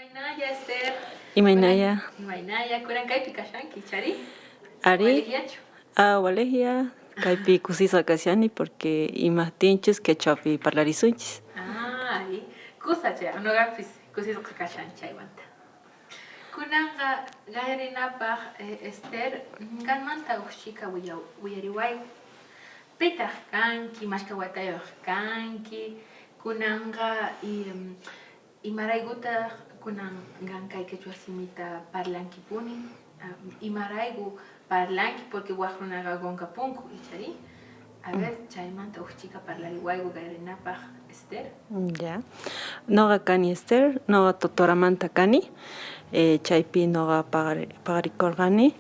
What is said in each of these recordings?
Imaynaya, Esther. Imaynaya. Imaynaya, kunan kaypi kashanki, chari. Ari. Walihiachu. Walehia. Kaypi kusisa kasiani porque imahtinchis quechuapi parlarisunchis. Ari. Kusa chay, unogapis kusisa kashan chaymanta. Kunanga gayrinapaq Esther, ganmanta uxchika uyariway. Pitaq kanki, mashka watayuq kanki, kunanga imarayguta kunan kay quechua simita parlanki puni, imaraygu parlanki porque waqrunaqa gonkapunku ichari. A ver, chaymanta uxchika parlariwaygu gayrinapaq Esther. Ya. Noga kani Esther, noga tutoramanta kani. Chaypi noga pagarikorgani.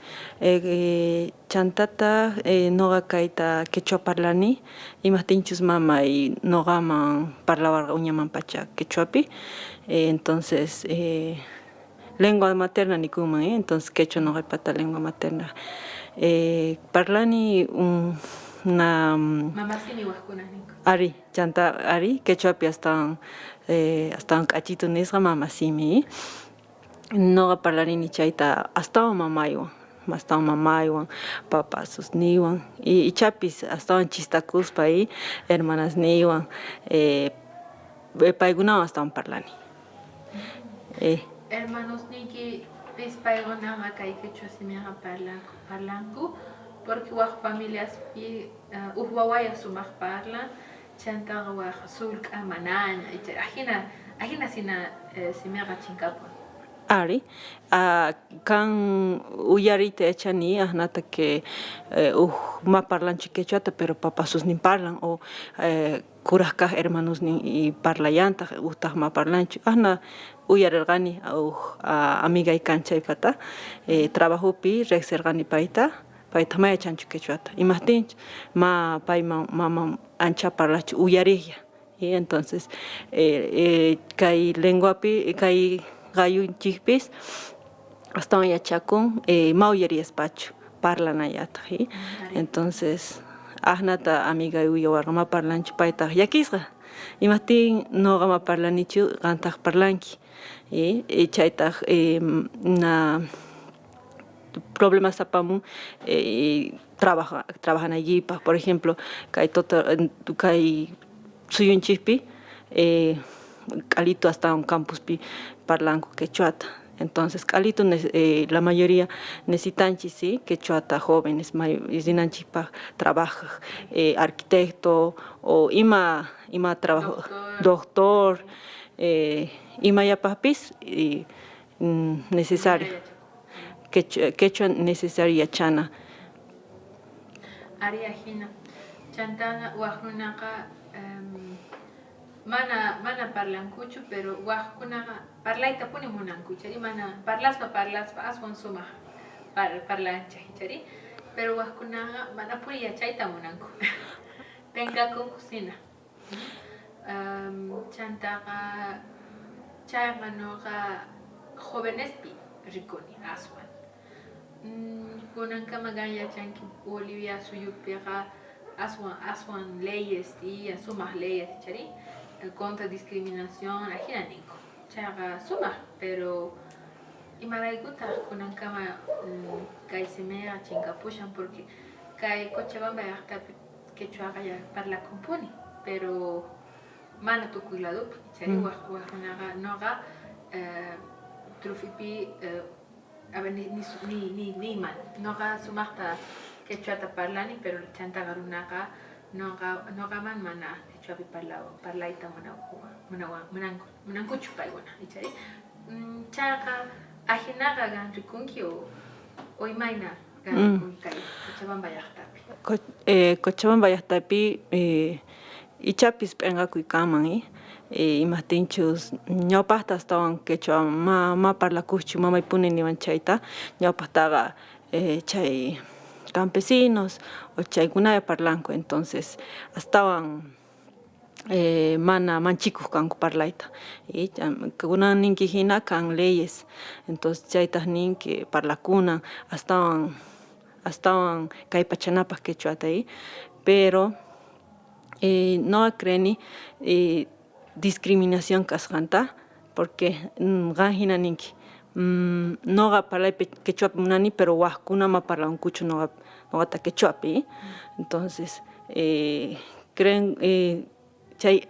Chantata noga kaita quechua parlani. Imahtinchus mama y nogaman parlawarga uñaman pacha quechuapi. Entonces lengua materna nikuman, entonces quechua noga pata lengua materna. Parlani una Mamasimi waqkunaniku. Ari, chanta ari, quechuapi hasta kachito nisga mamasimi. Noga parlarini chayta hasta mamaywan, papasus niwan, y chapis hasta chistakuspa y hermanas niwan, paygunawan hasta parlani. Hermanos niki pispaygunaqa kay quechua simiqa parlanku porque waq familias pi wawaya sumaq parlan chantaqa waq sulk'a manaña ahina sina simiqa chinkapun. Ari, kan uyarite echani ahnata que ma parlanchi quechuata pero papasus nin parlan o kurajka hermanos nin y parlayanta utah ma parlanchi ahna uyarelgani amiga y cancha y pata trabajopi rexergani paita maya chanchu quechuata imahtinch ma payman mama ancha parlachi uyarilla y entonces kay lenguapi kay gayunchikpis hasta yachakun mauyariaspachu parlanayata entonces ahnata amiga uyawarga ma parlanchi payta yakisqa imahtin noqa ma parlanichu qantaq parlanki chaytaq na problemas apamun trabajanayipaq por ejemplo kay suyunchikpi Calito hasta un campuspi parlanco quechuata. Entonces, Calito la mayoría necesitan sí, quechuata jóvenes, zinanchipa trabaja, arquitecto o ima trabajo, doctor, ima ya papis necesario, quechua necesaria chana. Ariajina, chantana waqnunaqa mana parlankuchu pero waqkunaqa parlayta puni munanku chari mana parlaspa aswan sumaq parlancha chari pero waqkunaqa mana puni yachayta munanku penkakunku sina chantaqa chayqa noqa jovenespi rikuni aswan kunankama kan yachanki Bolivia suyupiqa aswan leyes y sumaq leyes chari contra discriminación ajina ninku chaga suma pero imaraykuta kunankama kay semera chinkapushan porque kay Cochabamba llaqtapi quechuaqa ya parlakumpuni pero mana tukuy ladopi chari waqkunaqa noqa trufipi ni man noqa sumaqta quechuata parlani pero chantaqa runaqa noqaman mana quechuapi parlayta munankuchu paykuna ichari chayqa ahinaqa kan rikunki o imayna kan rikunki kay Cochabamba llaqtapi Cochabamba llaqtapi ichapis p'enqakuy kanman imahtinchus ñawpaqta astawan quechua ma parlakuchu mamaypuni niwan chayta ñawpaqtaqa chay campesinos o chaykunaya parlanku entonces astawan mana manchikuq kanku parlayta kunan ninki hina kan leyes entonces chaytaq ninki parlakunan astawan kay pachanapaq quechuata pero no creni discriminación kasqanta porque ganhina ninki noga parlaipe quechua munani pero wahkuna ma parla un cucho noga ta quechuapi. Entonces creen chay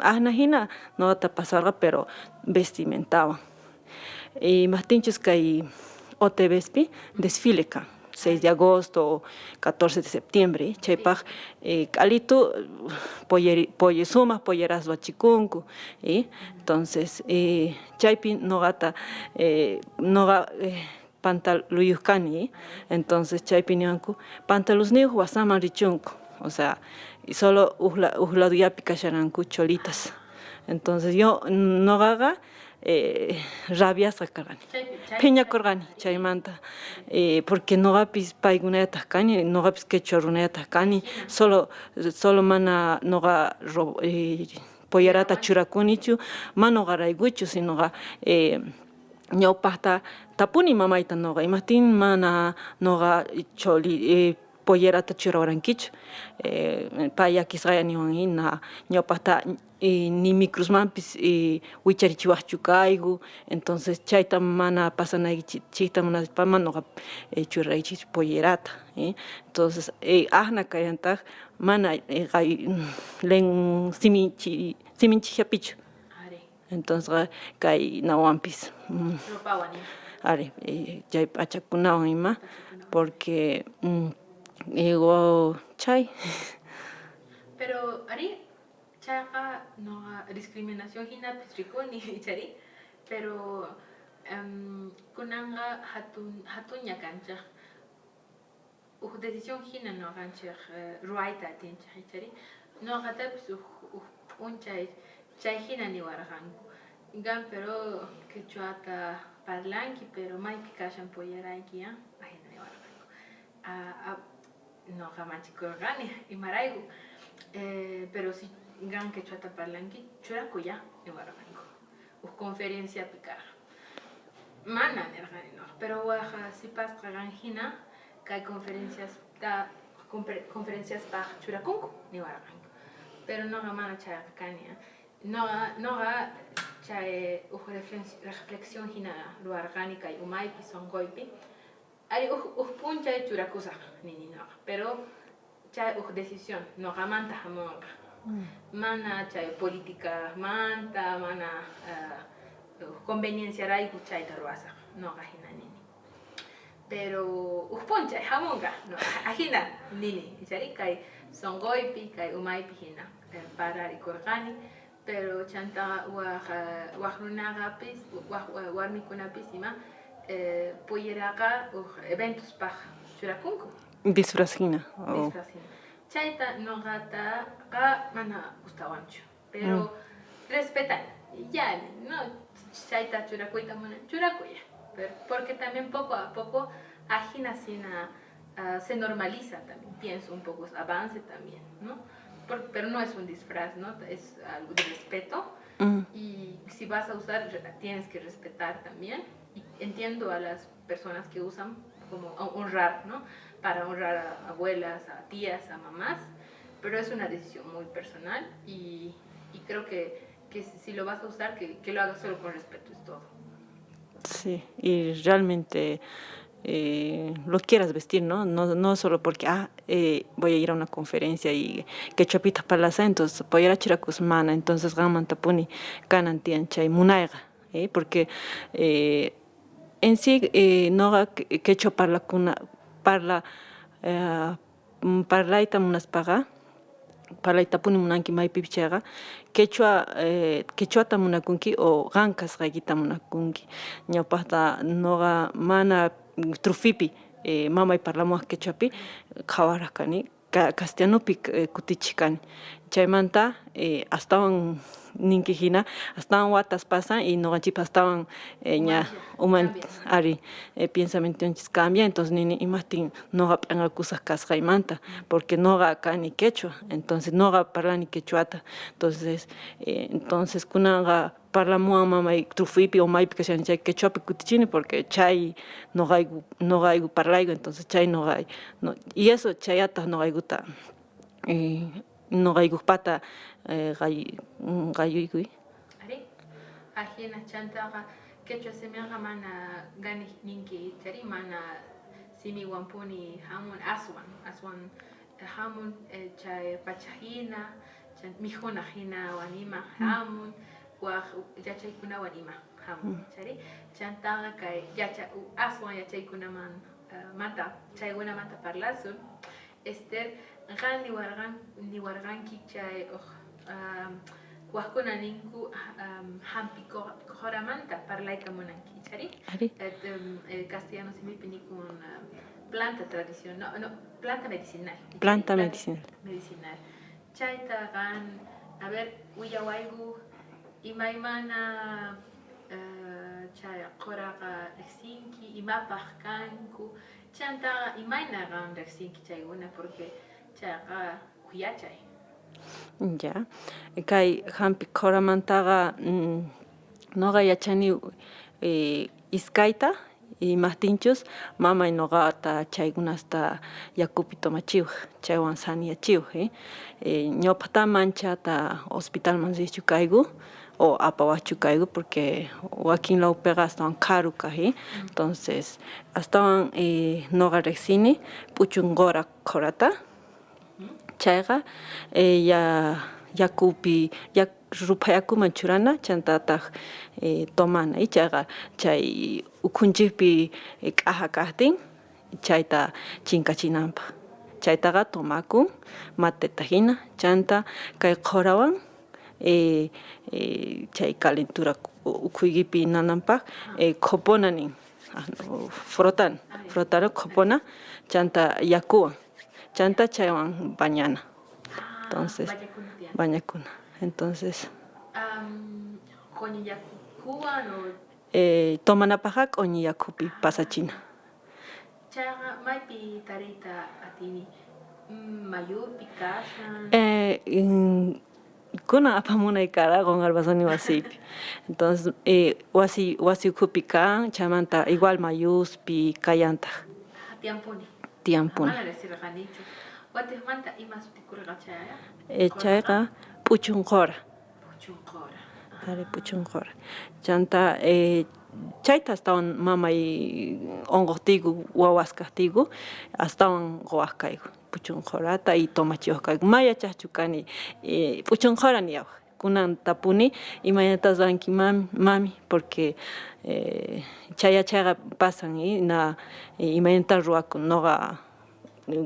ahna hina noga ta pasarga pero vestimentaban y mastinchos kay OTVspi desfile kan 6 de agosto o 14 de septiembre chaypaj k'alitu sumas polleras huachikunku entonces chaypi nogata noga pantaluyuskani entonces chaypi niwanku pantalusniyuq wasaman richunku o sea solo uladuyapi kasharanku cholitas entonces yo nogaga rabiasqa karqani phiñakurqani chaymanta porque nogapis paykunallataq kani nogapis quechua runallataq kani solo mana noga pollarata churakunichu mana nogaraykuchu sinoqa ñawpaqta tapuni mamayta noga imatin mana noga choli pollerata churawarankichu pay llakisqalla niwan hina ñawpaqta ni microsmanpis wicharichiwaqchu kayku entonces chayta mana pasanaychikta munaspaman noga churaraychik pollerata entonces ahna kayantaq mana len siminchikllapichu entonces kay nawanpis ari chay p'achakunawan ima porque chay pero ari chayqa noqa discriminación hinapis rikuni chari pero kunanqa hatun kanchaq decisión hina noqanchik ruayta atinchik chari noqatapis p'unchay chay hina niwarqanku pero quechuata parlanki pero maypi kashan pollarayki ahina niwarqanku noqa manchikurqani imarayku pero si gan quechuata parlanki churakuya niwarqanku conferencia pikarqa mana nirqani noqa pero waqa sipasqa gan hina kay conferencias paq churakunku niwarqanku pero noqa mana chayqa kani noqa chay reflexión hina ruwarqani kay umaypi sonqoypi ari p'unchay churakusaq nini noqa pero chay decisión noqamanta hamunqa mana chay política manta mana conveniencia rayku chayta ruwasaq noqa hina nini pero p'unchay hamunqa ahina nini chari kay sonqoypi kay umaypi hina pararikurqani pero chanta waq runaqapis warmikunapis ima polleraqa eventos paq churakunku disfrazhina chayta noqataqa mana gustawanchu pero respetar ya no chayta churakuyta munan churakuya porque también poco a poco ajina sina se normaliza también pienso un poco avance también no pero no es un disfraz, ¿no? Es algo de respeto y si vas a usar tienes que respetar también y entiendo a las personas que usan como honrar, ¿no? Para honrar a abuelas, a tías, a mamás, pero es una decisión muy personal y creo que si lo vas a usar que lo hagas solo con respeto es todo. Sí, y realmente lo quieras vestir, ¿no? No solo porque voy a ir a una conferencia y que chopita para las entonces voy a ir a Chirakusmana, entonces gaman tapuni canantian chay munaiga, porque en sí no que choparla parla ita munas paga para itapuni munanki maypi pichaga quechua munakunki o gancas gallita munakunki ñawpaqta noga mana trufipi mamay parlamuaq quechuapi qhawaraqkani castellanopi kutichikani chaymanta astawan ninki hina astawan watas pasan y noqanchik astawan ña ari pensamientonchis cambia entonces nini imaptin noqa p'angakusaq kasqaymanta porque noqa kani quechua entonces noqa parlani quechuata entonces kunanqa parlamuwan mamay trufipi o maypi kashani chay quechuapi kutichini porque chay noqayku parlayku entonces chay noqay y eso chayataq noqaykuta noqaykupata galluykuy ajena chantaqa quechua simiqa mana ganih ninki chari mana simi wampuni hamun aswan hamun chay pachajina chay mijuna hina wanima hamun waq yachaykunawan ima hamun chari chantaqa kay aswan yachaykunaman manta chaykunamanta parlasun Esther qan niwarqanki chay waqkuna ninku hampi qoramanta parlaykamunanki chari castellano simipi nikun planta tradicional no planta medicinal medicinal chayta qan a ver willawayku imaymana chay qoraqa riqsinki imapaq kanku chantaqa imayna qan riqsinki chaykuna porque chayqa kuyachay ya kay hampi qoramantaqa noqa yachani iskayta imaqtinchus mamay noqata chaykunasta yakupi tomachiwaq chaywan saniyachiwaq ñawpata manchata hospitalman riqchu kayku o apawaqchu kayku porque wakin lawpiqa astawan karu kaq entonces astawan noqa riqsini p'uchun qora qorata chayqa yakupi rupa yakuman churana chantataq tomana chayqa chay ukhunchikpi k'aja kaqtin chayta chinkachinanpaq chaytaqa tomakun mateta hina chanta kay qorawan chay calentura ukhuykipi nananpaq qhopona nin frotana qhopona chanta yakuwan chanta chaywan bañana entonces bañakuna entonces q'uñi yakuwan tomanapaqa q'uñi yakupi pasachina chayqa maypi tariyta atini mayupi kashan kunan apamunay kara qunqarpasani wasipi entonces wasi ukhupi kan chaymanta igual mayuspi kayantaq tiyampuni Watijmanta ima sutikurqa chaya chayqa p'uchun qora p'uchun qora chanta chayta astawan mamay onqoqtiyku wawas kaqtiyku astawan quwaq kayku p'uchun qorata y tomachiwaq kayku ma yachaqchu kani p'uchun qora niyawaq kunan tapuni imañatas ruranki mami porque chayqa pasan na imañatas ruwakun noqa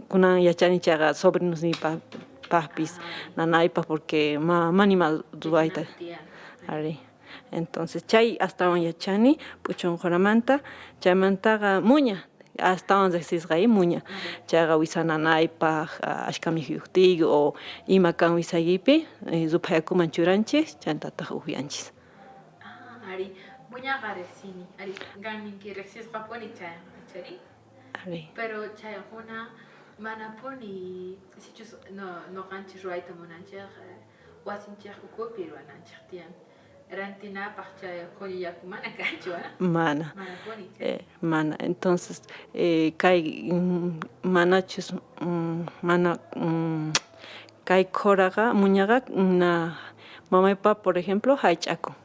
kunan yachani chayqa sobrinosnipaqpis nanaypaq porque manima ruwayta ari entonces chay astawan yachani p'uchun qoramanta chaymantaqa muña astawan riqsisqa muña chayqa wisananaypaq ashkami hiyuqtiyki o ima kan wisaykipi rupa yakuman churanchik chantataq upianchik ari muñaqa riqsini ari qaninki riqsisqapuni chayri ari pero chaykuna manapuni sichus noqanchik ruwayta munanchik wasinchik ukupi ruwananchik tiyan rantinapaq chay q'uñi yaku mana kanchu mana entonces kay manachus mana kay qoraqa muñaqa na mamaypa por ejemplo haych'akun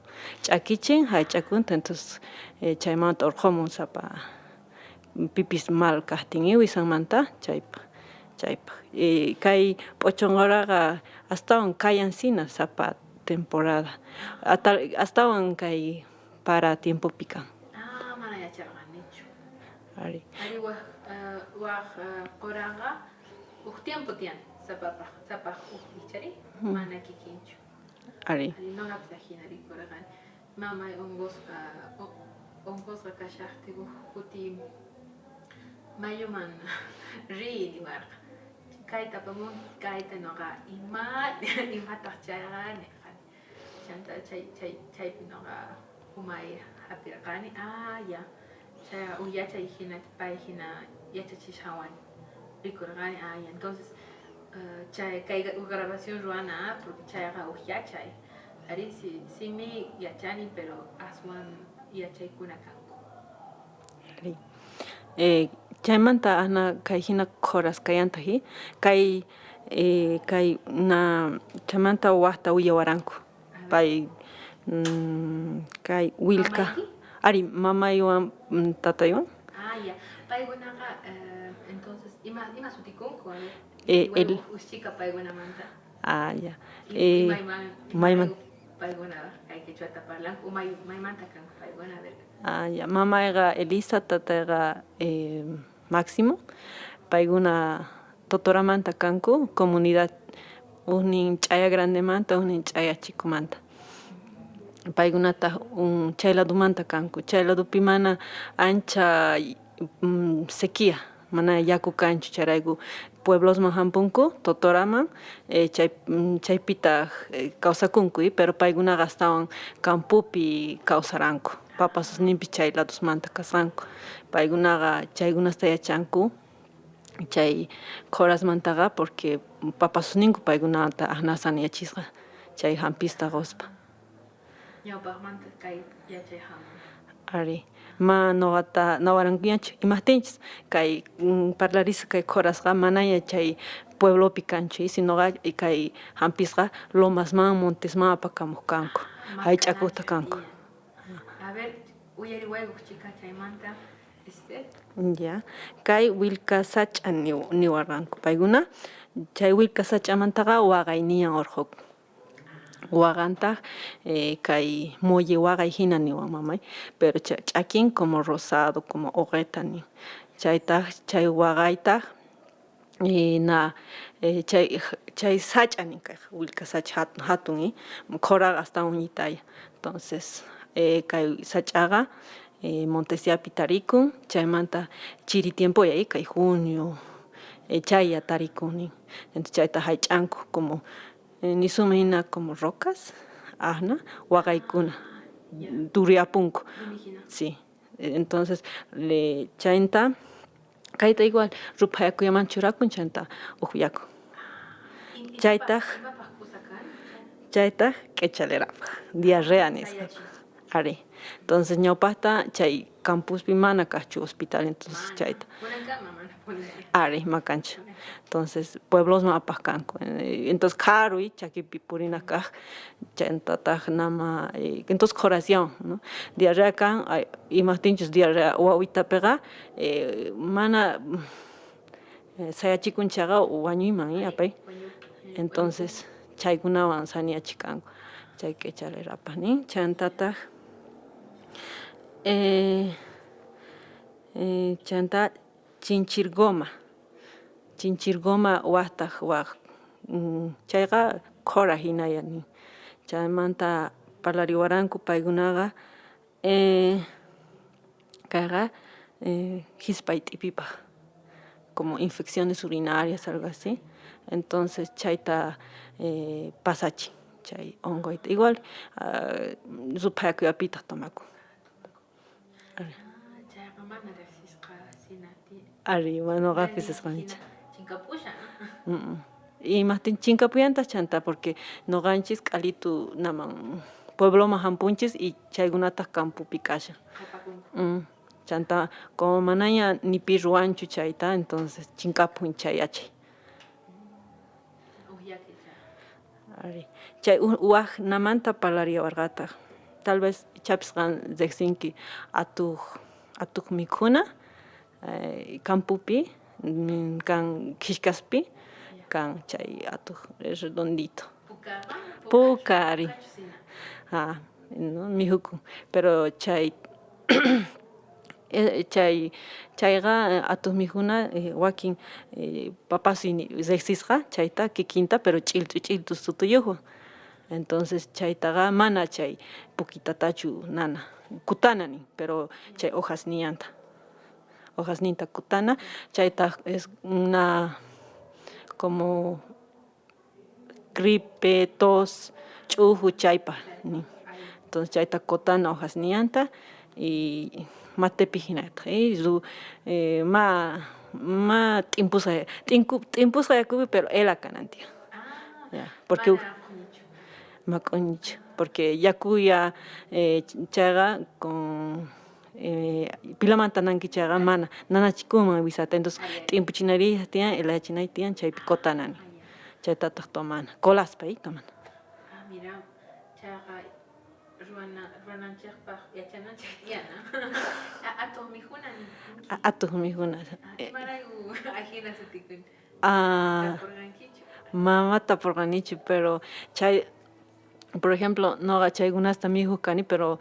ch'akichin haych'akunta entonces chaymanta urqumun sapa pipis mal kaqtin wisanmanta chaypaq kay p'uchun qoraqa astawan kayan sina sapa temporada astawan kay para tiempopi kan mana yacharqanichu ari waq qoraqa huk tiempo tiyan sapaq hukpi chari mana kikinchu ari noqapis ajina rikurqani mamay unqusqa kashaqtiku kuti mayuman riy niwarqa kayta apamun kayta noqa imataq chayqa niqqani chanta chaypi noqa umay hapirqani ya chayqa uyachay hina pay hina yachachishawan rikurqani ya entonces chay kay grabación ruana porque chayqa yachay ari simi yachani pero aswan yachaykuna kanku chaymanta ana kay hina qoras kayantaji kay na chaymanta waqta willawaranku pay Kay Wilka. ¿Mamayki? Ari mamaywan tataywan. Ah, ya. Paygunaqa, entonces, ima sutikunku, a ver. El Ushchika paygunamanta. ya. Imayman Mayman. payguna kay kichwata parlanku, maymanta kanku payguna, a ver. Ya mamayqa Elisa tatayqa Máximo. Payguna Totoramanta kanku comunidad unin ch'aya grandemanta unin ch'aya chikumanta. Paykunata chay ladumanta kanku. Chay ladupi mana ancha sequía, mana yaku kanchu charayku pueblosman hampunku Totoraman chaypita kawsakunku pero paykunaqa astawan campupi kawsaranku. Papasosninpi chay ladosmanta kasqanku. Paykunaqa chaykunasta yachanku chay corasmantaqa porque papasosninku paykunata ahnasan yachisqa chay hampista quspa. Ñawpaqmanta kay yachay hamun. Ari ma noqata nawarankuñachu imaptinchis kay parlarisqa kay corasqa manaya chay pueblopi kanchu sinoqa kay hampisqa Lomasman Montesman apakamuq kanku haych'akuqta kanku. A ver, uyariwaykuq chika chaymanta, Ya, kay Wilka Sach'a niwarqanku paykuna. Chay Wilka Sach'amantaqa waqayniyan urquku. Waqantaq kay mulle waqay hina niwan mamay, pero ch'akin como rosado, como oqeta nin. Chay waqaytaq na chay sach'a nin kay Wilka Sach'a hatun coraqa astawan ñitaya. Entonces kay sach'aqa Montesiapi tarikun, chaymanta chiri tiempoya kay junio chayya tarikun nin. Entonces chayta haych'anku como nisuma hina como rocas, ahna waqaykuna turiapunku. Sí. Entonces chayta kayta igual ruphayakuyaman churakun chayta uqyaku. Chaytaq q'echalerapaq diarrea nisqa. Ari. Entonces ñawpaqta chay campuspi mana kaqchu hospital entonces chayta. Ari makanchu. Entonces pueblosman apaqkanku. Entonces karuy chakipi purina kaq chaytataq nama entonces coración, ¿no? Diarrea kan imaptinchus diarrea wawitapiqa mana sayachikunchaqa wañuyman apay. Entonces chaykunawan saneachikanku chay q'echalerapaq nin chantataq chanta chinchirgoma waqtaq chayqa qhora hinaya nin chaymanta parlariwaranku paykunaqa kayqa hisp'ay t'ipipaq como infecciones urinarias algo así entonces chayta pasachin chay ongoyta igual ruphaykuyapitaq tomakun. Ari manoqapis isqanchik. Chinkapusha. Imaptin chinkapuyantaq chanta porque noqanchis q'alitu naman puebloman hampunchis y chaykunataq campupi kashan. Chanta como manaya nipi ruwanchu chayta entonces chinkapun chay yachay. Ari chay waqnamanta parlariwarqataq tal vez chapisqan riqsinki atuq mikhuna campupi kan qhishkaspi kan chay atuq redondito. Puka ari. Mihukun pero chay chayqa atuq mikhuna wakin papasuymi riqsisqa chayta kikinta pero ch'iltu sutuyuqwan. Entonces chaytaqa mana chay pukitatachu nana kutana nin pero chay hojasniyanta. Hojasninta kutana chaytaq es una como gripe, tos, ch'uju chaypaq nin. Entonces chayta kutana hojasniyanta y matepi hinayta ma t'impusqa yakupi pero ela kanantiyan. Porque mak'uñichu porque yakuya chayqa con pilamanta nanki chayqa mana nanachikuman wisata entonces t'impuchinariyta tiyan elachinayti tiyan chaypi kutana nin chaytataq tomana colaspay tomana. Mira chayqa runanchikpaq yachananchik tiyana. Atuq mikhuna ninki. Atuq mikhuna. Imarayku ajina sutikuni. Tapurqankichu. Mama tapurqanichu, pero chay, por ejemplo, noqa chaykunasta mikhuk kani, pero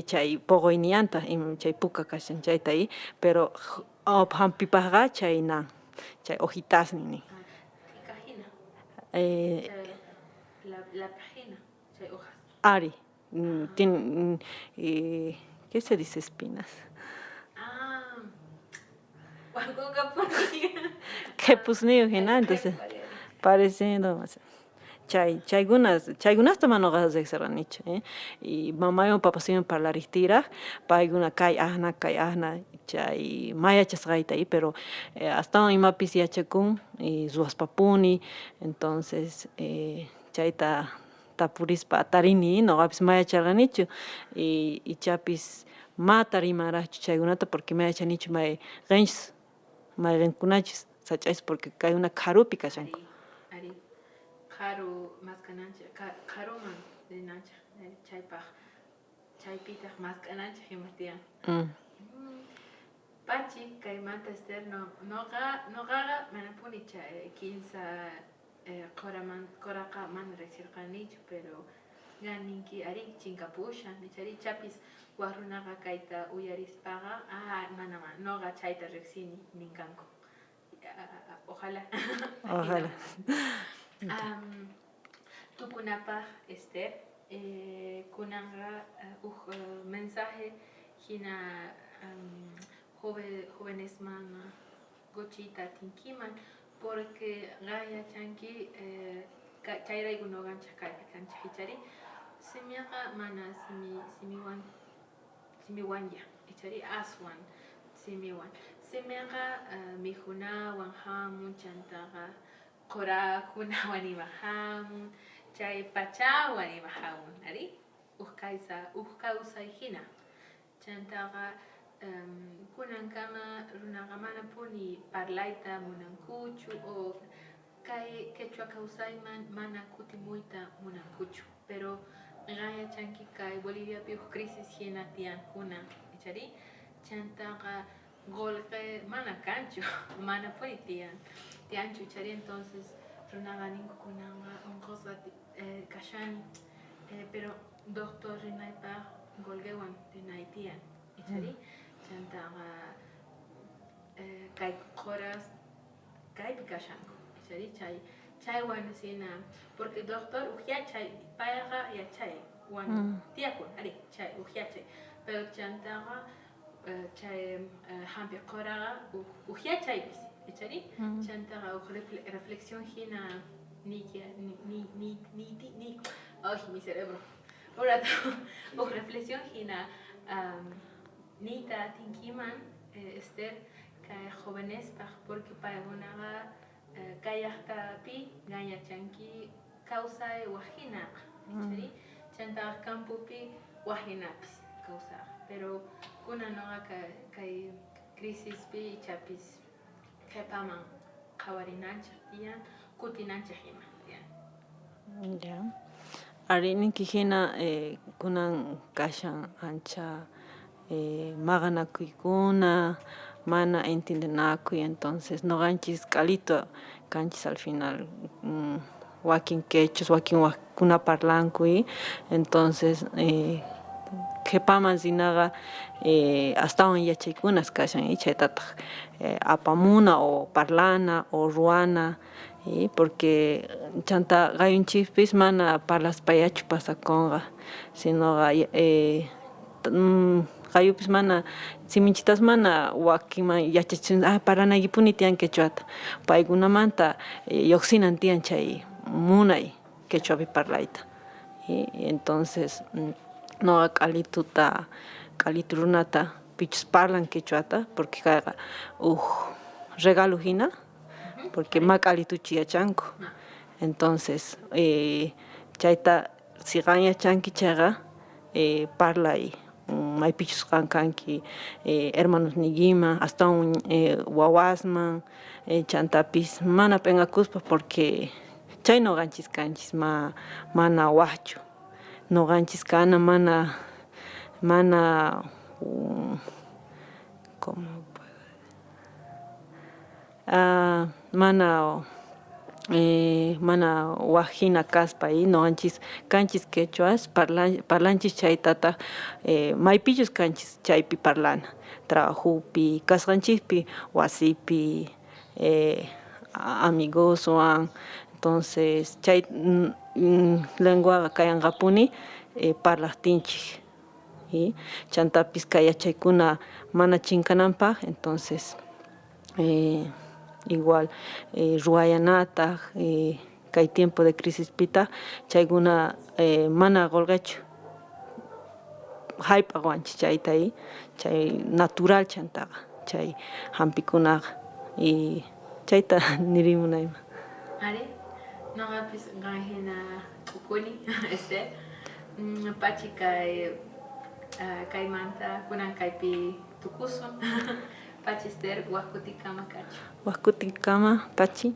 chay poqoyniyanta chay puka kashan chayta ahí, pero hampipaqqa chayna, chay hojitasnin nin. Tikajina. Eh, La página, chay hojas. Ari, tiene, ¿qué se dice espinas? ¿Qué pusniyo hina? Entonces, pareciendo más. Chaygunasta manoqa riqsirqanichu, y mamawan papawan parlaristiraq paykuna kay ahna chay mayachasqayta ahí, pero astawan imapis yachakun ruwaspapuni, entonces chayta tapurispa atarini noqapis mayacharqanichu, y ichapis ma tarimaraqchu chaykunata porque mayachanichu may qanchis may qinkunachis sach'aysi porque kaykuna qharupi kashanku. Ari qharu maskananchik qharuman rinanchik chaypaq chaypitaq maskananchik imatiyán. Pachi kaymanta externo noqaqa mana puni chay kinsa qoraqa mana riqsirqanichu, pero ninki ari chinkapushan nichari chapis waq runaqa kayta uyarispaqa mana noqa chayta riqsini ninkanku. Ojalá. Ojalá. Tukunapaq kunanqa mensaje hina jóvenesman gochita tinkiman, porque qayachanki chayrayku noqanchik kanchik ichari simiaqa mana simiwanya ichari aswan simiwan. Simiaqa mikhunawan hamun chantaqa qorakunawan ima hamun, chay pachawan ima hamun, ari kawsay hina. Chantaqa kunankama runaqa mana puni parlayta munankuchu o kay quechua kawsayman mana kutimuyta munankuchu, pero qayachanki kay Boliviapi crisis hina tiyankuna ichari chantaqa golpe mana kanchu, mana puni tiyanchu ichari, entonces runaqa ninkukunanqa unqusqa kashani, pero doctor rinaypaq golqewan rinay tiyan ichari chantaqa kay qoras kaypi kashanku ichari chaywan sina, porque doctor uqyachay payqa yachay wan tiyakun ari chay uqyachay, pero chantaqa chay hampi qoraqa uqyachaypis ichari chantaqa reflexión hina ni ay mi cerebro reflexión hina nita tinkiman kay jóvenespaq, porque paykunaqa kayaqtapi ganachanki kawsay wajinaq ichari chantaqa campupi wajinapis kawsaq, pero kunan noqa kay crisispi ichapis qhipaman qhawarinanchik tiyan kutinanchik ima tiyan. Ya. Ari ninki hina kunan kashan ancha maqanakuykuna mana entendenakuy, entonces noqanchis k'alito kanchis al final, wakin quechus wakin waqkuna parlankuy, entonces qhipaman sinaqa astawan yachaykunas kashan chaytataq apamuna o parlana o ruana, porque chanta qayunchikpis mana parlaspayachu pasakunqa, sinoqa qayupis mana siminchitas mana wakinman yachachin paranaykipuni tiyan quechuata, paykunamanta lluqsinan tiyan chay munay quechuapi parlayta, entonces noqa k'alitu runata pichus parlan quechuata, porque kayqa regalo hina, porque ma k'alituchu yachanku, entonces chayta si qan yachanki chayqa parlay maypichus kanki hermanos niyman astawan wawasman chantapis mana penqakuspa, porque chay noqanchis kanchis mana waqchu, noqanchis kana mana ¿cómo puedo? Mana wajina kaspa y noqanchis kanchis quechuas parlanchis chaytata maypillos kanchis chaypi parlana trabajupi kasqanchispi wasipi amigoswan entonces chay lenguaqa kayanqapuni parlaqtinchik y chantapis kay yachaykuna mana chinkananpaq entonces igual ruwayanata kay tiempo de crisispita chaykuna mana qolqachu hayp'awanchik chayta y chay natural chantaqa chay hampikunaqa y chayta nirimunayman. Ari, noqapis qanhina ukuni pachi kaymanta kunan kaypi tukusun pachi Esther waqkutikama kachu. Waqkutikama pachi.